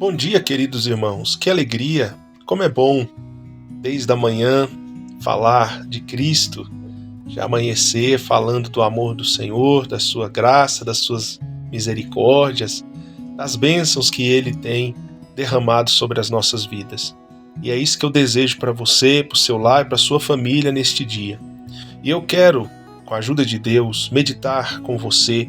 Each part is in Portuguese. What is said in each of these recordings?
Bom dia, queridos irmãos. Que alegria! Como é bom, desde a manhã, falar de Cristo, já amanhecer falando do amor do Senhor, da sua graça, das suas misericórdias, das bênçãos que Ele tem derramado sobre as nossas vidas. E é isso que eu desejo para você, para o seu lar e para a sua família neste dia. E eu quero, com a ajuda de Deus, meditar com você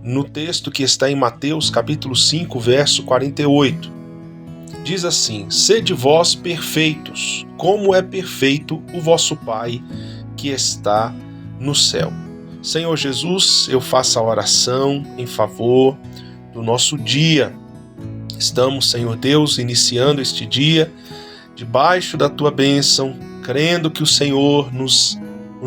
no texto que está em Mateus capítulo 5, verso 48. Diz assim: sede vós perfeitos, como é perfeito o vosso Pai que está no céu. Senhor Jesus, eu faço a oração em favor do nosso dia. Estamos, Senhor Deus, iniciando este dia debaixo da Tua bênção, crendo que o Senhor nos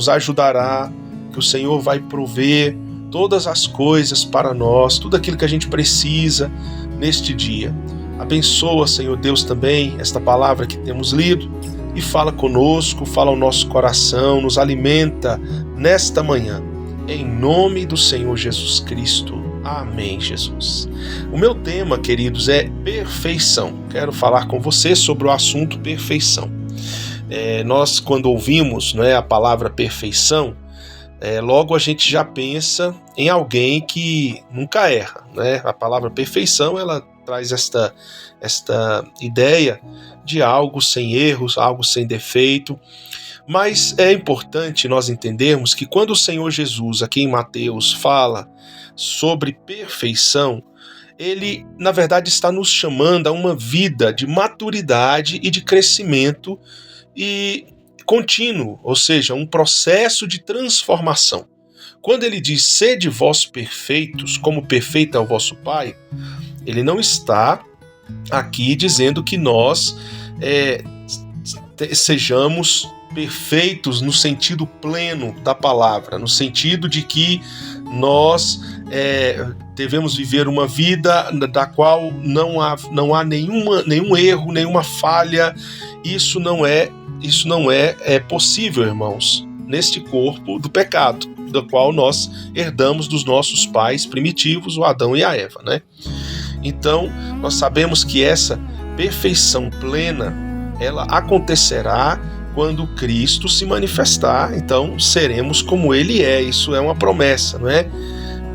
ajudará, que o Senhor vai prover todas as coisas para nós, tudo aquilo que a gente precisa neste dia. Abençoa, Senhor Deus, também esta palavra que temos lido e fala conosco, fala ao nosso coração, nos alimenta nesta manhã. Em nome do Senhor Jesus Cristo. Amém, Jesus. O meu tema, queridos, é perfeição. Quero falar com você sobre o assunto perfeição. Nós, quando ouvimos, a palavra perfeição, logo a gente já pensa em alguém que nunca erra, A palavra perfeição, ela traz esta ideia de algo sem erros, algo sem defeito. Mas é importante nós entendermos que quando o Senhor Jesus, aqui em Mateus, fala sobre perfeição, ele, na verdade, está nos chamando a uma vida de maturidade e de crescimento e contínuo, ou seja, um processo de transformação. Quando ele diz, sede vós perfeitos, como perfeito é o vosso Pai, ele não está aqui dizendo que nós sejamos perfeitos no sentido pleno da palavra, no sentido de que nós devemos viver uma vida da qual não há nenhum erro, nenhuma falha. Isso não é possível, irmãos, neste corpo do pecado, do qual nós herdamos dos nossos pais primitivos, o Adão e a Eva, Então, nós sabemos que essa perfeição plena, ela acontecerá quando Cristo se manifestar. Então, seremos como Ele é. Isso é uma promessa,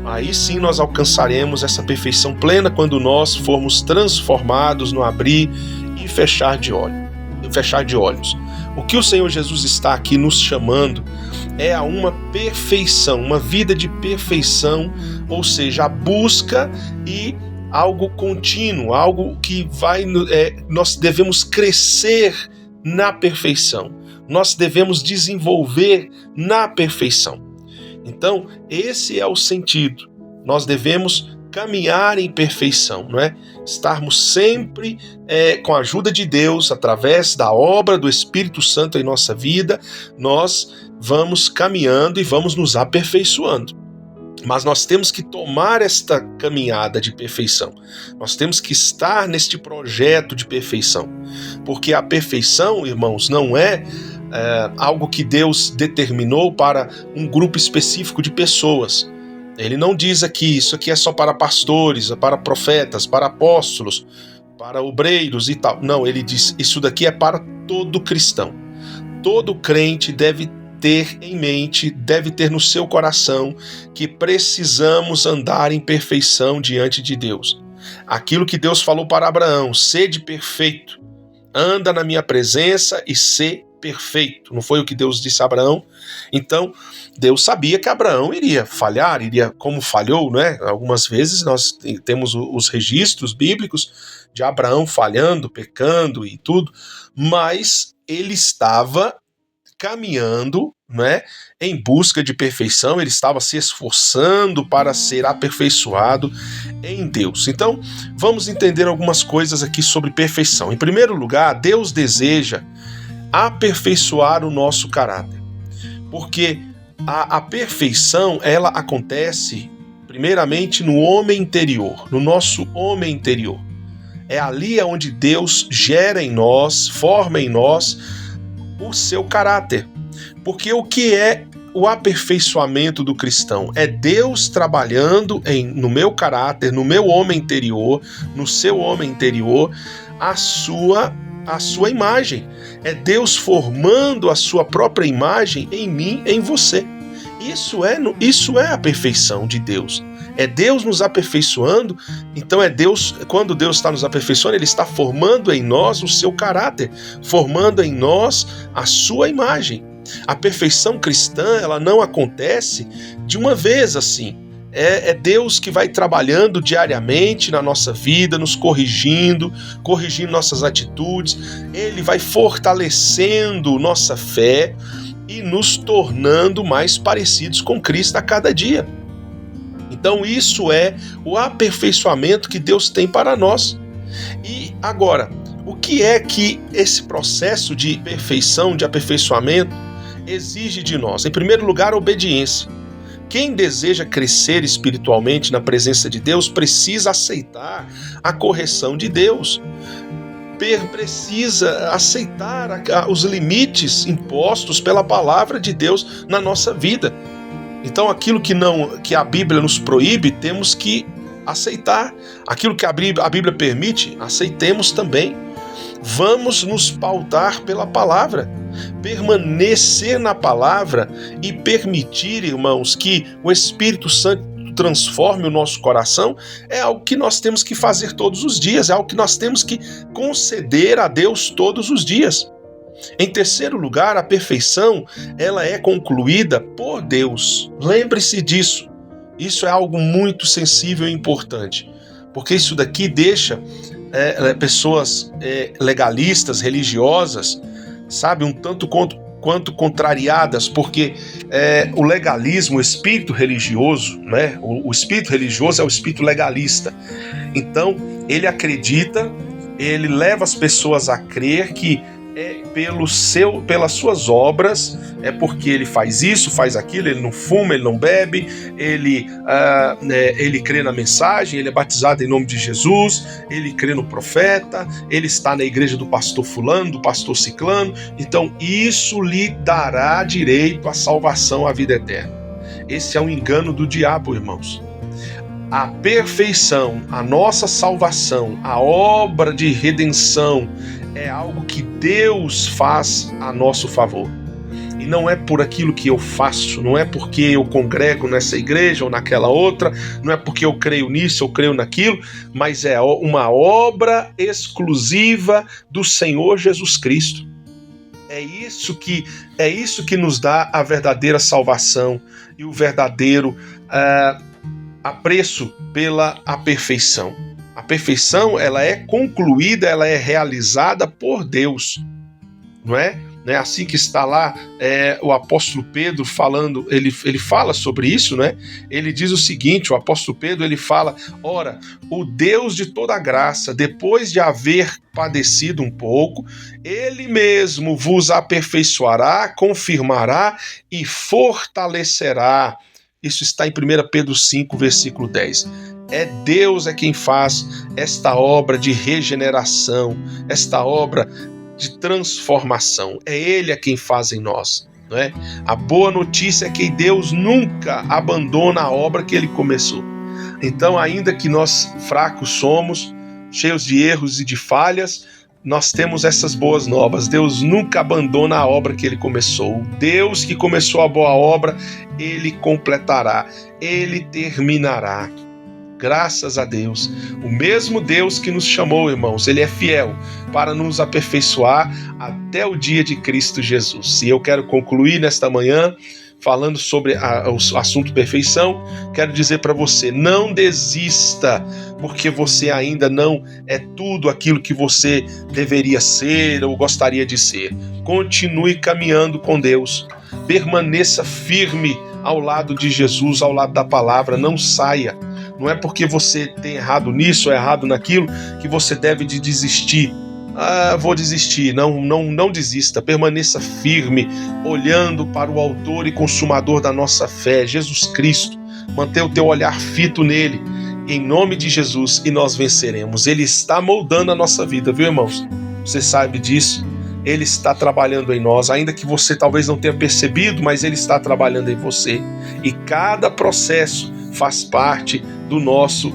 Aí sim nós alcançaremos essa perfeição plena quando nós formos transformados no abrir e fechar de olhos. O que o Senhor Jesus está aqui nos chamando é a uma perfeição, uma vida de perfeição, ou seja, a busca e algo contínuo, algo que nós devemos crescer na perfeição, nós devemos desenvolver na perfeição. Então, esse é o sentido. Nós devemos caminhar em perfeição, Estarmos sempre com a ajuda de Deus, através da obra do Espírito Santo em nossa vida, nós vamos caminhando e vamos nos aperfeiçoando. Mas nós temos que tomar esta caminhada de perfeição. Nós temos que estar neste projeto de perfeição. Porque a perfeição, irmãos, não é algo que Deus determinou para um grupo específico de pessoas. Ele não diz aqui, isso aqui é só para pastores, para profetas, para apóstolos, para obreiros e tal. Não, ele diz, isso daqui é para todo cristão. Todo crente deve ter em mente, deve ter no seu coração que precisamos andar em perfeição diante de Deus. Aquilo que Deus falou para Abraão, sede perfeito, anda na minha presença e sê perfeito. Não foi o que Deus disse a Abraão? Então, Deus sabia que Abraão iria falhar, como falhou, Algumas vezes nós temos os registros bíblicos de Abraão falhando, pecando e tudo, mas ele estava caminhando, em busca de perfeição, ele estava se esforçando para ser aperfeiçoado em Deus. Então, vamos entender algumas coisas aqui sobre perfeição. Em primeiro lugar, Deus deseja aperfeiçoar o nosso caráter, porque a perfeição, ela acontece primeiramente no homem interior, no nosso homem interior. É ali onde Deus gera em nós, forma em nós o seu caráter. Porque o que é o aperfeiçoamento do cristão? É Deus trabalhando no meu caráter, no meu homem interior, no seu homem interior, a sua imagem. É Deus formando a sua própria imagem em mim, em você. Isso é a perfeição de Deus. É Deus nos aperfeiçoando. Então quando Deus está nos aperfeiçoando, Ele está formando em nós o seu caráter, formando em nós a sua imagem. A perfeição cristã, ela não acontece de uma vez assim. É Deus que vai trabalhando diariamente na nossa vida, nos corrigindo nossas atitudes. Ele vai fortalecendo nossa fé e nos tornando mais parecidos com Cristo a cada dia. Então isso é o aperfeiçoamento que Deus tem para nós. E agora, o que é que esse processo de perfeição, de aperfeiçoamento, exige de nós? Em primeiro lugar, a obediência. Quem deseja crescer espiritualmente na presença de Deus precisa aceitar a correção de Deus. Precisa aceitar os limites impostos pela palavra de Deus na nossa vida. Então aquilo que a Bíblia nos proíbe, temos que aceitar. Aquilo que a Bíblia permite, aceitemos também. Vamos nos pautar pela palavra, permanecer na palavra e permitir, irmãos, que o Espírito Santo transforme o nosso coração, é algo que nós temos que fazer todos os dias, é algo que nós temos que conceder a Deus todos os dias. Em terceiro lugar, a perfeição, ela é concluída por Deus. Lembre-se disso. Isso é algo muito sensível e importante, porque isso daqui deixa pessoas legalistas, religiosas, sabe, um tanto quanto contrariadas, porque o legalismo, o espírito religioso, né? O espírito religioso é o espírito legalista. Então, ele acredita, ele leva as pessoas a crer que pelas suas obras, é porque ele faz isso, faz aquilo, ele não fuma, ele não bebe, ele crê na mensagem, ele é batizado em nome de Jesus, ele crê no profeta, ele está na igreja do pastor fulano, do pastor ciclano. Então isso lhe dará direito à salvação, à vida eterna. Esse é um engano do diabo, irmãos. A perfeição, a nossa salvação, a obra de redenção é algo que Deus faz a nosso favor. E não é por aquilo que eu faço, não é porque eu congrego nessa igreja ou naquela outra, não é porque eu creio nisso ou creio naquilo, mas é uma obra exclusiva do Senhor Jesus Cristo. É isso que nos dá a verdadeira salvação e o verdadeiro apreço pela perfeição. A perfeição, ela é concluída, ela é realizada por Deus, não é? Não é assim que está lá o apóstolo Pedro falando, ele fala sobre isso, né? Ele diz o seguinte, o apóstolo Pedro, ele fala: ora, o Deus de toda graça, depois de haver padecido um pouco, ele mesmo vos aperfeiçoará, confirmará e fortalecerá. Isso está em 1 Pedro 5, versículo 10. Deus é quem faz esta obra de regeneração, esta obra de transformação. É Ele quem faz em nós, não é? A boa notícia é que Deus nunca abandona a obra que Ele começou. Então, ainda que nós fracos somos, cheios de erros e de falhas, nós temos essas boas novas. Deus nunca abandona a obra que Ele começou. O Deus que começou a boa obra, Ele completará, Ele terminará. Graças a Deus. O mesmo Deus que nos chamou, irmãos, Ele é fiel para nos aperfeiçoar até o dia de Cristo Jesus. E eu quero concluir nesta manhã falando sobre o assunto perfeição. Quero dizer para você, não desista, porque você ainda não é tudo aquilo que você deveria ser ou gostaria de ser. Continue caminhando com Deus. Permaneça firme ao lado de Jesus, ao lado da palavra. Não saia. Não é porque você tem errado nisso ou errado naquilo que você deve de desistir. Vou desistir. Não desista. Permaneça firme, olhando para o autor e consumador da nossa fé, Jesus Cristo. Mantenha o teu olhar fito nele, em nome de Jesus, e nós venceremos. Ele está moldando a nossa vida, viu, irmãos? Você sabe disso. Ele está trabalhando em nós, ainda que você talvez não tenha percebido, mas Ele está trabalhando em você. E cada processo faz parte do nosso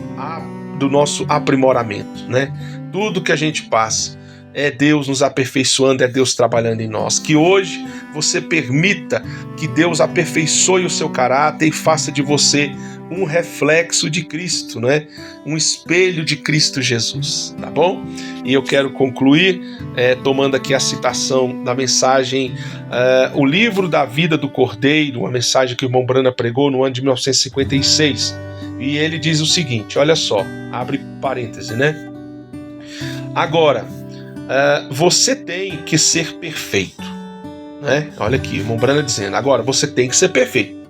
aprimoramento, né? Tudo que a gente passa é Deus nos aperfeiçoando, é Deus trabalhando em nós. Que hoje você permita que Deus aperfeiçoe o seu caráter e faça de você um reflexo de Cristo, né? Um espelho de Cristo Jesus, tá bom? E eu quero concluir tomando aqui a citação da mensagem, O Livro da Vida do Cordeiro, uma mensagem que o irmão Brana pregou no ano de 1956. E ele diz o seguinte, olha só, abre parêntese, né? Agora, você tem que ser perfeito, né? Olha aqui, o irmão Brana dizendo, agora você tem que ser perfeito.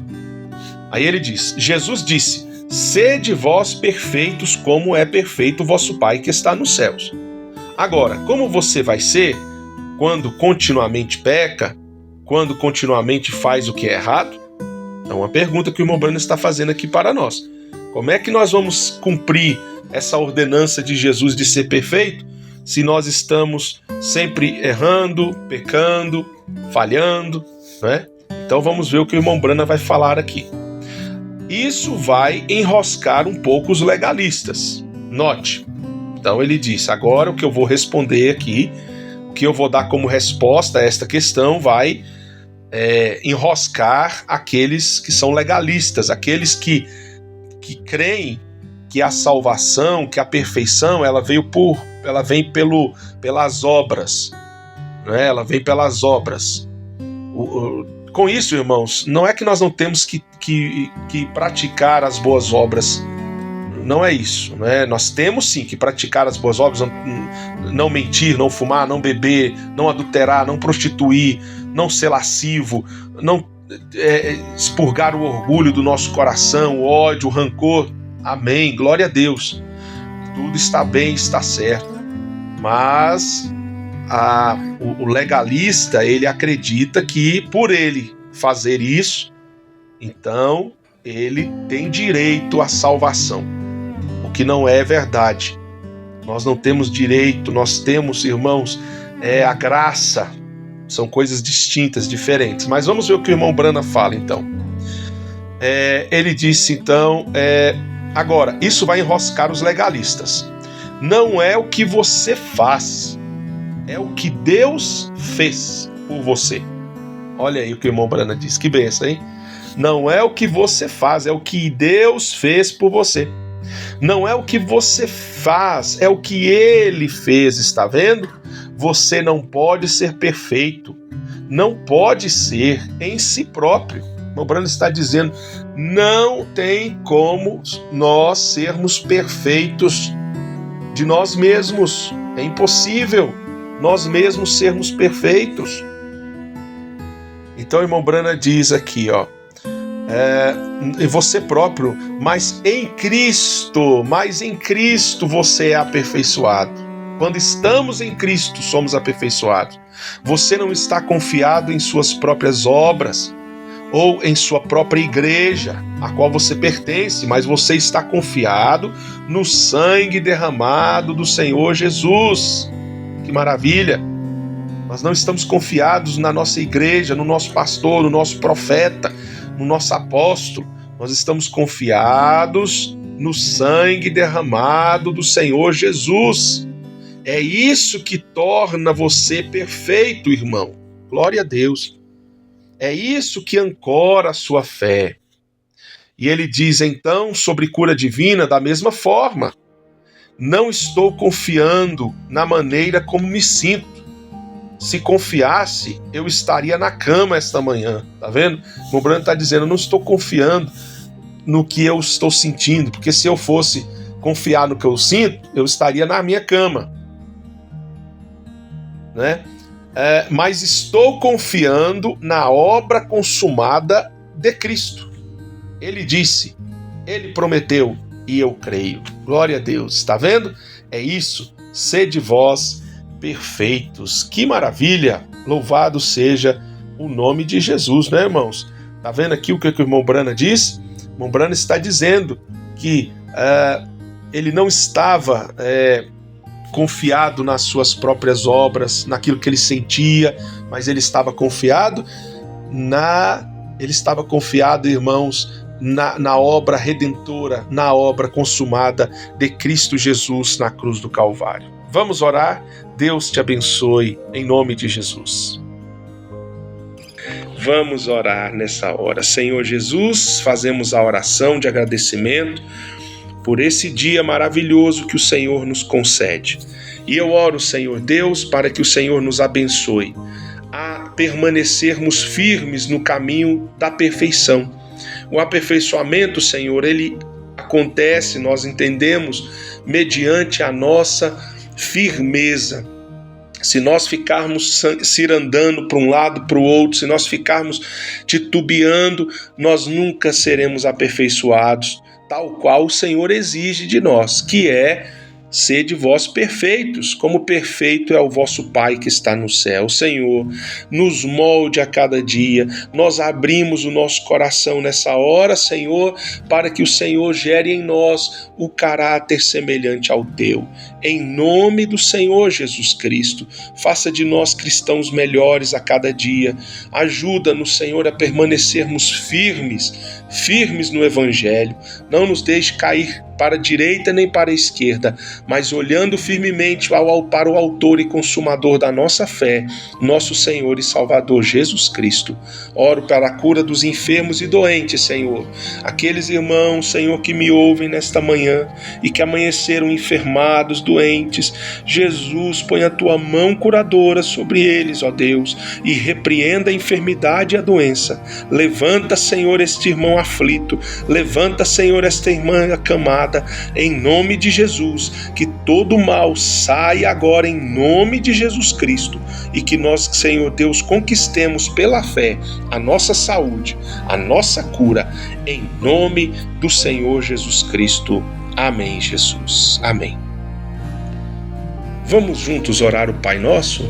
Aí ele diz, Jesus disse, sede vós perfeitos como é perfeito o vosso Pai que está nos céus. Agora, como você vai ser quando continuamente peca, quando continuamente faz o que é errado? É uma pergunta que o irmão Brana está fazendo aqui para nós. Como é que nós vamos cumprir essa ordenança de Jesus de ser perfeito se nós estamos sempre errando, pecando, falhando, né? Então vamos ver o que o irmão Brana vai falar aqui. Isso vai enroscar um pouco os legalistas. Note. Então ele disse, agora o que eu vou responder aqui, o que eu vou dar como resposta a esta questão vai enroscar aqueles que são legalistas, aqueles que creem que a salvação, que a perfeição, ela vem pelas obras, né? Ela vem pelas obras. Com isso, irmãos, não é que nós não temos que praticar as boas obras, não é isso, né? Nós temos sim que praticar as boas obras, não mentir, não fumar, não beber, não adulterar, não prostituir, não ser lascivo, não expurgar o orgulho do nosso coração, o ódio, o rancor. Amém, glória a Deus. Tudo está bem, está certo. Mas o legalista, ele acredita que por ele fazer isso, então ele tem direito à salvação, o que não é verdade. Nós não temos direito, nós temos, irmãos, a graça. São coisas distintas, diferentes. Mas vamos ver o que o irmão Brana fala, então. Ele disse, então, agora, isso vai enroscar os legalistas. Não é o que você faz, é o que Deus fez por você. Olha aí o que o irmão Brana diz, que benção, hein? Não é o que você faz, é o que Deus fez por você. Não é o que você faz, é o que Ele fez, está vendo? Você não pode ser perfeito, não pode ser em si próprio. O irmão Brana está dizendo, não tem como nós sermos perfeitos de nós mesmos. É impossível nós mesmos sermos perfeitos. Então o irmão Brana diz aqui, você próprio, mas em Cristo você é aperfeiçoado. Quando estamos em Cristo, somos aperfeiçoados. Você não está confiado em suas próprias obras ou em sua própria igreja, a qual você pertence, mas você está confiado no sangue derramado do Senhor Jesus. Que maravilha! Nós não estamos confiados na nossa igreja, no nosso pastor, no nosso profeta, no nosso apóstolo. Nós estamos confiados no sangue derramado do Senhor Jesus. É isso que torna você perfeito, irmão. Glória a Deus. É isso que ancora a sua fé. E ele diz, então, sobre cura divina, da mesma forma. Não estou confiando na maneira como me sinto. Se confiasse, eu estaria na cama esta manhã. Tá vendo? O Brano está dizendo, eu não estou confiando no que eu estou sentindo, porque se eu fosse confiar no que eu sinto, eu estaria na minha cama. Né? Mas estou confiando na obra consumada de Cristo. Ele disse, ele prometeu, e eu creio. Glória a Deus. Está vendo? É isso. Sede vós perfeitos. Que maravilha! Louvado seja o nome de Jesus, né, irmãos? Está vendo aqui o que o irmão Brana diz? O irmão Brana está dizendo que ele não estava confiado nas suas próprias obras, naquilo que ele sentia, mas ele estava confiado irmãos, na obra redentora, na obra consumada de Cristo Jesus na cruz do Calvário. Vamos orar? Deus te abençoe, em nome de Jesus. Vamos orar nessa hora. Senhor Jesus, fazemos a oração de agradecimento por esse dia maravilhoso que o Senhor nos concede. E eu oro, Senhor Deus, para que o Senhor nos abençoe a permanecermos firmes no caminho da perfeição. O aperfeiçoamento, Senhor, ele acontece, nós entendemos, mediante a nossa firmeza. Se nós ficarmos cirandando para um lado, para o outro, se nós ficarmos titubeando, nós nunca seremos aperfeiçoados, tal qual o Senhor exige de nós, que é: sede vós perfeitos, como perfeito é o vosso Pai que está no céu. Senhor, nos molde a cada dia. Nós abrimos o nosso coração nessa hora, Senhor, para que o Senhor gere em nós o caráter semelhante ao teu. Em nome do Senhor Jesus Cristo, faça de nós cristãos melhores a cada dia. Ajuda-nos, Senhor, a permanecermos firmes no Evangelho. Não nos deixe cair para a direita nem para a esquerda, mas olhando firmemente para o autor e consumador da nossa fé, nosso Senhor e Salvador Jesus Cristo. Oro para a cura dos enfermos e doentes, Senhor. Aqueles irmãos, Senhor, que me ouvem nesta manhã e que amanheceram enfermados, doentes. Jesus, põe a tua mão curadora sobre eles, ó Deus, e repreenda a enfermidade e a doença. Levanta, Senhor, este irmão aflito. Levanta, Senhor, esta irmã acamada. Em nome de Jesus, que todo mal saia agora em nome de Jesus Cristo e que nós, Senhor Deus, conquistemos pela fé a nossa saúde, a nossa cura, em nome do Senhor Jesus Cristo. Amém, Jesus. Amém. Vamos juntos orar o Pai Nosso?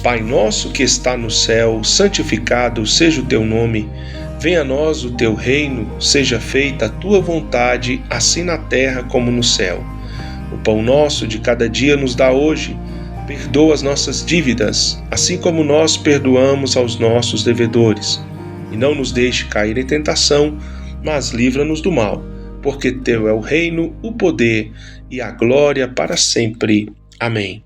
Pai nosso que está no céu, santificado seja o teu nome. Venha a nós o teu reino, seja feita a tua vontade, assim na terra como no céu. O pão nosso de cada dia nos dá hoje. Perdoa as nossas dívidas, assim como nós perdoamos aos nossos devedores. E não nos deixe cair em tentação, mas livra-nos do mal, porque teu é o reino, o poder e a glória para sempre. Amém.